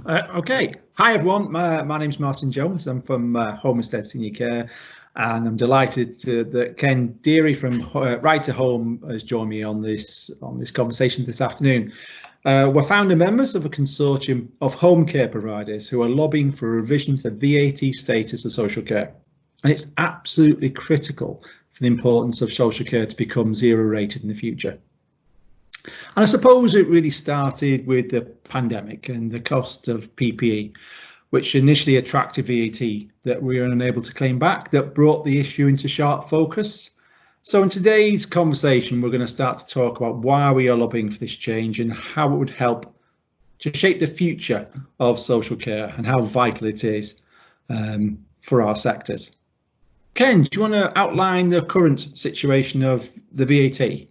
Okay. Hi, everyone. My name's Martin Jones. I'm from Homestead Senior Care, and I'm delighted that Ken Deary from Right to Home has joined me on this conversation this afternoon. We're founder members of a consortium of home care providers who are lobbying for a revision to VAT status of social care, and it's absolutely critical for the importance of social care to become zero rated in the future. And I suppose it really started with the pandemic and the cost of PPE, which initially attracted VAT that we were unable to claim back, that brought the issue into sharp focus. So in today's conversation, we're going to start to talk about why we are lobbying for this change and how it would help to shape the future of social care and how vital it is for our sectors. Ken, do you want to outline the current situation of the VAT?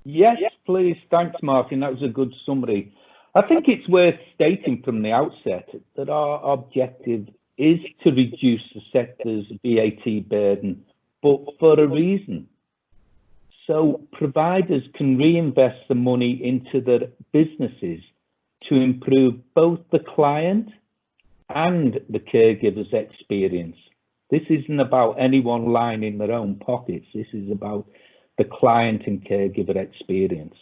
Yes, please. Thanks, Martin. That was a good summary. I think it's worth stating from the outset that our objective is to reduce the sector's VAT burden, but for a reason. So providers can reinvest the money into their businesses to improve both the client and the caregiver's experience. This isn't about anyone lining their own pockets. This is about the client and caregiver experience.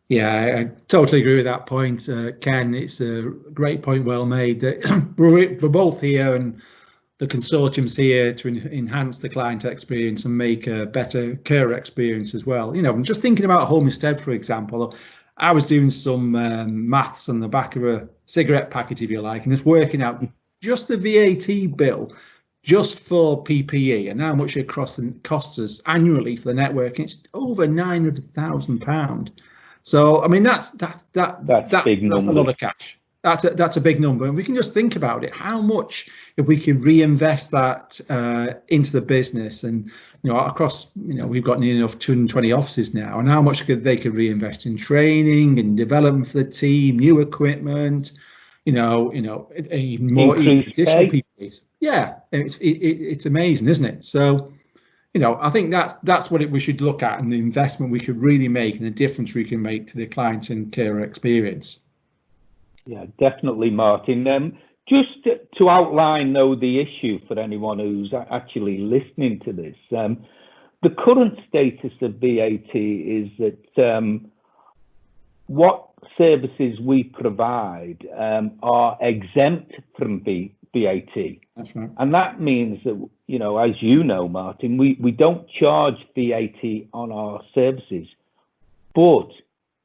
Yeah, I totally agree with that point, Ken. It's a great point, well made. That we're both here, and the consortium's here to enhance the client experience and make a better care experience as well. You know, I'm just thinking about Homestead, for example. I was doing some maths on the back of a cigarette packet, if you like, and it's working out just the VAT bill just for PPE and how much it costs us annually for the network. It's over £900,000. So I mean that's big number. That's a lot of cash. That's a big number, and we can just think about it. How much, if we could reinvest that into the business, and across, we've got near enough 220 offices now, and how much they could reinvest in training and development for the team, new equipment, even more additional people. Yeah, it's amazing, isn't it? So, I think that's what we should look at, and the investment we could really make and the difference we can make to the client and carer experience. Yeah, definitely, Martin. Just to outline, though, the issue for anyone who's actually listening to this, the current status of VAT is that what services we provide are exempt from VAT. That's right. And that means that, as you know, Martin, we don't charge VAT on our services, but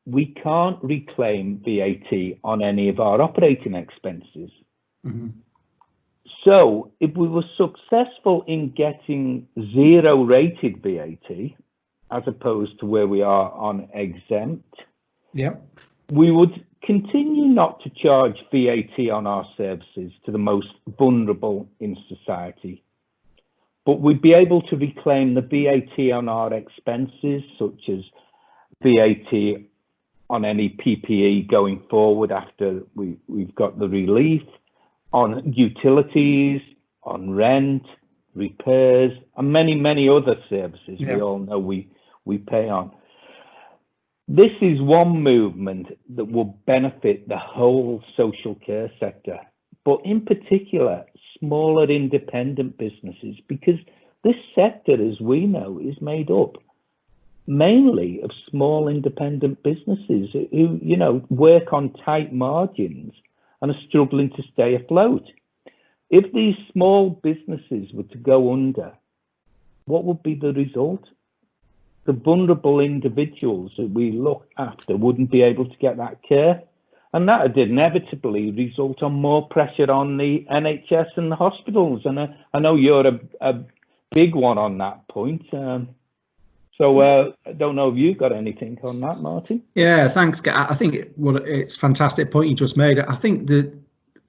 we can't reclaim VAT on any of our operating expenses. Mm-hmm. So if we were successful in getting zero rated VAT, as opposed to where we are on exempt, we would continue not to charge VAT on our services to the most vulnerable in society, but we'd be able to reclaim the VAT on our expenses, such as VAT on any PPE going forward after we've got the relief, on utilities, on rent, repairs, and many other services we all know we pay on. This is one movement that will benefit the whole social care sector, but in particular, smaller independent businesses, because this sector, as we know, is made up mainly of small independent businesses who, work on tight margins and are struggling to stay afloat. If these small businesses were to go under, what would be the result? The vulnerable individuals that we look after wouldn't be able to get that care, and that would inevitably result on more pressure on the NHS and the hospitals. And I know you're a big one on that point. So I don't know if you've got anything on that, Martin. Yeah, thanks. I think it's a fantastic point you just made. I think that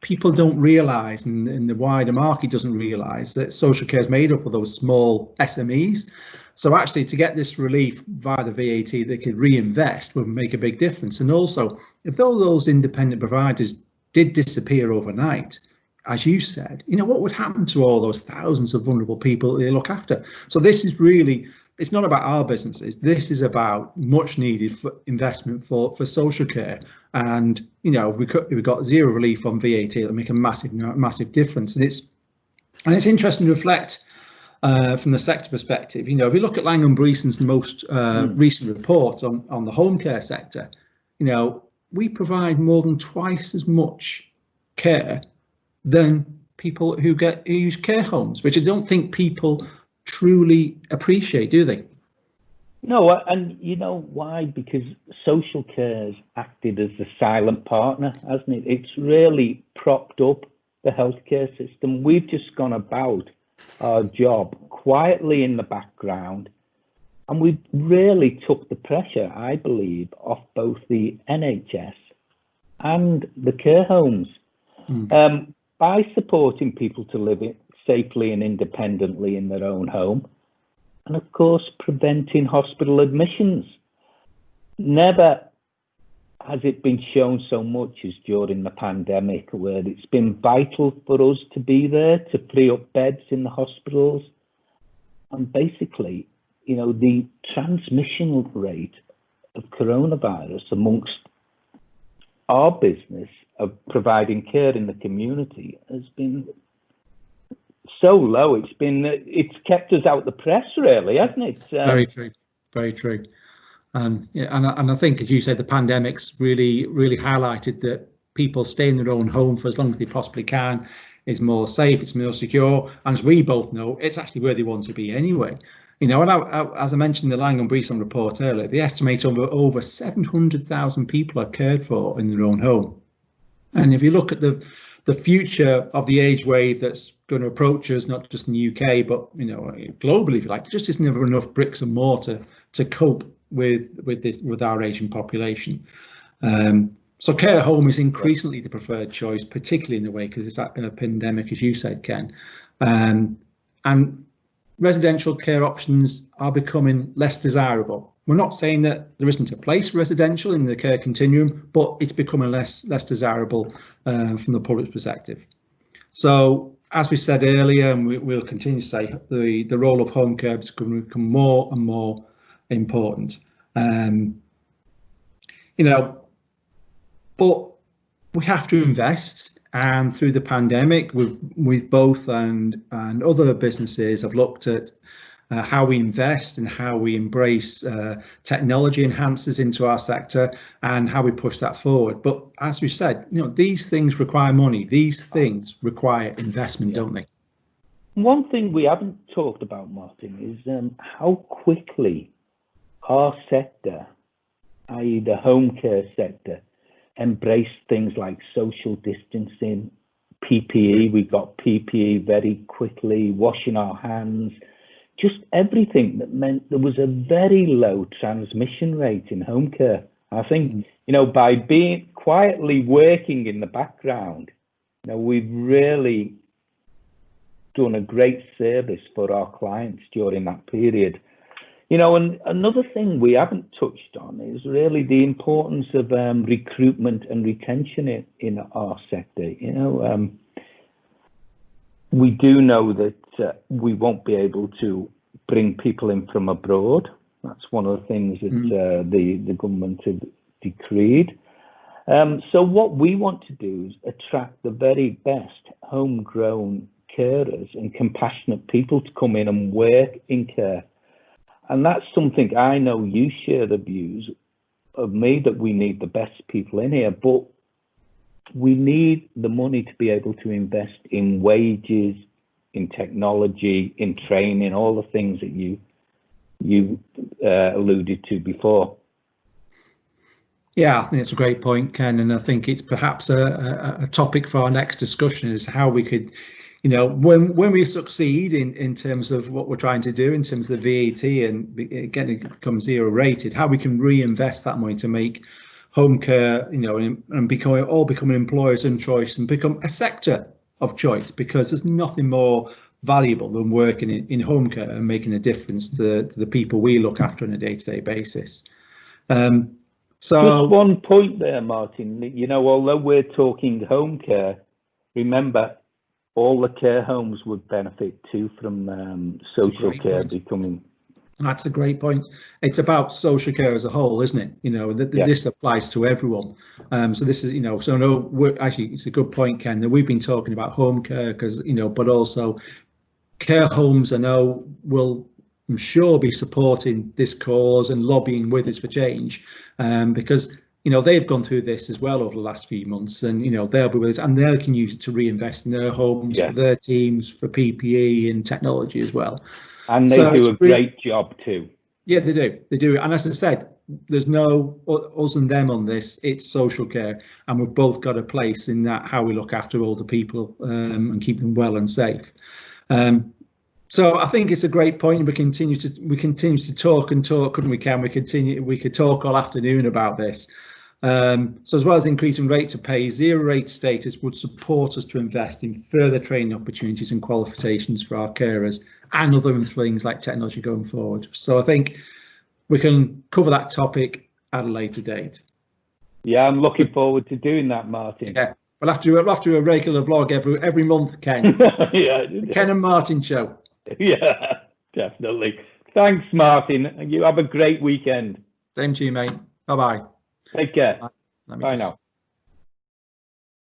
people don't realise, and the wider market doesn't realise, that social care is made up of those small SMEs. So actually, to get this relief via the VAT, they could reinvest would make a big difference. And also, if all those independent providers did disappear overnight, as you said, what would happen to all those thousands of vulnerable people that they look after? So this is really, it's not about our businesses. This is about much needed investment for social care. And if we got zero relief on VAT, it'll make a massive difference. And it's interesting to reflect from the sector perspective. If you look at Lang & Breeson's most recent report on the home care sector, we provide more than twice as much care than people who use care homes, which I don't think people truly appreciate, do they? No, and you know why? Because social care's acted as the silent partner, hasn't it? It's really propped up the healthcare system. We've just gone about our job quietly in the background, and we really took the pressure, I believe, off both the NHS and the care homes by supporting people to live safely and independently in their own home. And of course, preventing hospital admissions. Never has it been shown so much as during the pandemic, where it's been vital for us to be there to free up beds in the hospitals. And basically, the transmission rate of coronavirus amongst our business of providing care in the community has been so low. It's kept us out the press, really, hasn't it? Very true. And I think, as you said, the pandemic's really highlighted that people stay in their own home for as long as they possibly can is more safe, it's more secure, and as we both know, it's actually where they want to be anyway. And as I mentioned in the Lang & Breeson report earlier, they estimate over 700,000 people are cared for in their own home. And if you look at the future of the age wave that's going to approach us, not just in the UK, but globally, if you like, there just isn't enough bricks and mortar to cope with our aging population. So care home is increasingly the preferred choice, particularly in the way because it's that pandemic, as you said, Ken. And residential care options are becoming less desirable. We're not saying that there isn't a place for residential in the care continuum, but it's becoming less desirable from the public perspective. So, as we said earlier, and we'll continue to say, the role of home care is going to become more and more important. But we have to invest. And through the pandemic, we've both and other businesses have looked at how we invest and how we embrace technology enhancers into our sector and how we push that forward. But as we said, these things require money. These things require investment, don't they? One thing we haven't talked about, Martin, is how quickly our sector, i.e. the home care sector, embraced things like social distancing, PPE. We got PPE very quickly, washing our hands, just everything that meant there was a very low transmission rate in home care. I think, by being quietly working in the background, we've really done a great service for our clients during that period. And another thing we haven't touched on is really the importance of recruitment and retention in our sector. We do know that we won't be able to bring people in from abroad. That's one of the things that the government have decreed. So what we want to do is attract the very best homegrown carers and compassionate people to come in and work in care. And that's something I know you share the views of me, that we need the best people in here, but we need the money to be able to invest in wages, in technology, in training, all the things that you alluded to before. Yeah, I think it's a great point, Ken, and I think it's perhaps a topic for our next discussion is how we could, when we succeed in terms of what we're trying to do in terms of the VAT and getting it become zero rated, how we can reinvest that money to make home care, and become employers in choice and become a sector of choice, because there's nothing more valuable than working in home care and making a difference to the people we look after on a day-to-day basis. So just one point there, Martin, although we're talking home care, remember all the care homes would benefit too from social care becoming That's a great point. It's about social care as a whole, isn't it? You know, this applies to everyone. So this is, you know, so no, actually, it's a good point, Ken, that we've been talking about home care because, you know, but also care homes, I know, will, I'm sure, be supporting this cause and lobbying with us for change, because, you know, they've gone through this as well over the last few months, and, you know, they'll be with us and they can use it to reinvest in their homes, for their teams, for PPE and technology as well. And they do a great job too. Yeah, they do. They do. And as I said, there's no us and them on this. It's social care, and we've both got a place in that, how we look after older people and keep them well and safe. So I think it's a great point. We continue to talk and talk, couldn't we, Ken? We could talk all afternoon about this. So as well as increasing rates of pay, zero rate status would support us to invest in further training opportunities and qualifications for our carers and other things like technology going forward. So I think we can cover that topic at a later date. Yeah, I'm looking forward to doing that, Martin. Yeah, we'll have to do a regular vlog every month, Ken. Yeah, the Ken and Martin show. Yeah, definitely. Thanks, Martin. You have a great weekend. Same to you, mate. Bye-bye. Take care. Bye now.